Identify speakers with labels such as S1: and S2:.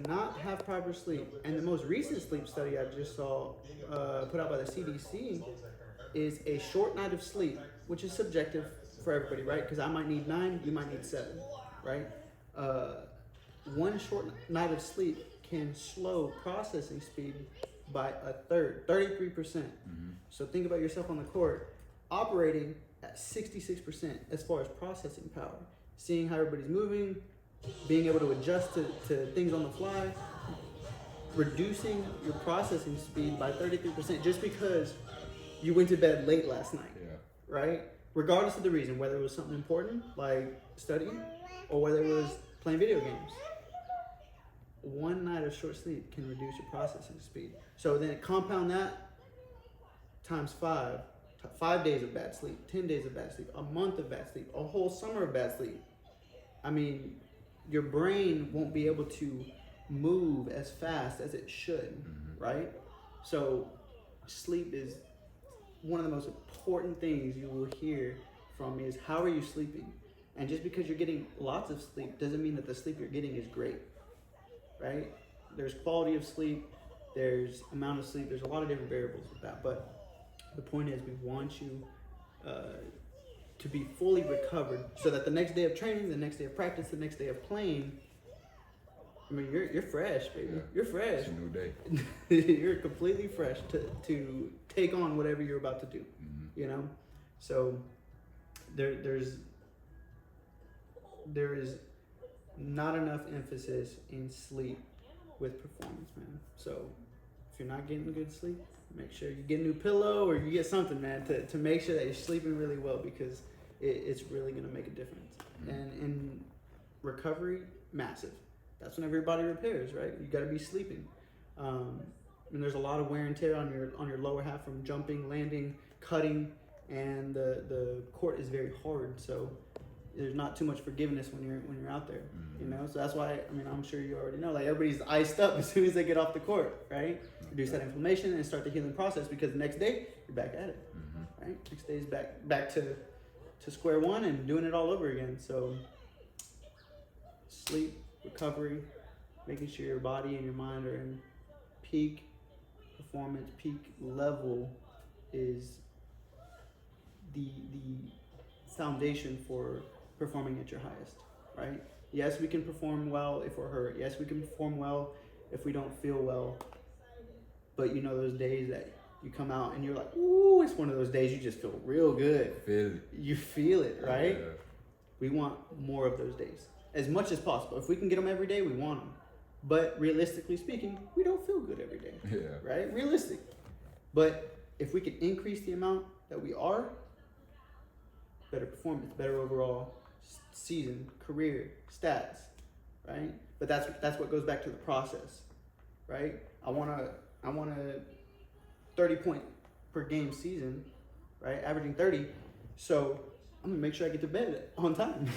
S1: not have proper sleep. And the most recent sleep study I just saw put out by the CDC is a short night of sleep, which is subjective for everybody, right? Because I might need 9, you might need 7, right? One short night of sleep can slow processing speed by a third, 33%. Mm-hmm. So think about yourself on the court operating at 66% as far as processing power, seeing how everybody's moving, being able to adjust to things on the fly, reducing your processing speed by 33% just because you went to bed late last night, right? Regardless of the reason, whether it was something important like studying or whether it was playing video games. One night of short sleep can reduce your processing speed. So then compound that times 5 days of bad sleep, 10 days of bad sleep, a month of bad sleep, a whole summer of bad sleep. I mean, your brain won't be able to move as fast as it should, right? So sleep is one of the most important things you will hear from me is how are you sleeping? And just because you're getting lots of sleep doesn't mean that the sleep you're getting is great, right? There's quality of sleep, there's amount of sleep, there's a lot of different variables with that. But the point is we want you to be fully recovered so that the next day of training, the next day of practice, the next day of playing, I mean, you're fresh, baby. Yeah. You're fresh.
S2: It's a new day.
S1: You're completely fresh to take on whatever you're about to do, you know? So there is not enough emphasis in sleep with performance, man. So if you're not getting good sleep, make sure you get a new pillow or you get something, man, to make sure that you're sleeping really well because it's really going to make a difference. And in recovery, massive. That's when everybody repairs, right? You got to be sleeping. And there's a lot of wear and tear on your lower half from jumping, landing, cutting, and the court is very hard. So there's not too much forgiveness when you're out there, you know. So that's why I'm sure you already know. Like everybody's iced up as soon as they get off the court, right? Reduce that inflammation and start the healing process because the next day you're back at it, right? Next day is back to square one and doing it all over again. So sleep, recovery, making sure your body and your mind are in peak performance, peak level is the foundation for performing at your highest, right? Yes, we can perform well if we're hurt. Yes, we can perform well if we don't feel well. But you know those days that you come out and you're like, ooh, it's one of those days you just feel real good. You feel it, right? Yeah. We want more of those days as much as possible. If we can get them every day, we want them. But realistically speaking, we don't feel good every day, right? Realistic. But if we can increase the amount that we are, better performance, better overall season, career, stats, right? But that's what goes back to the process, right? I want a 30 point per game season, right? Averaging 30. So I'm gonna make sure I get to bed on time,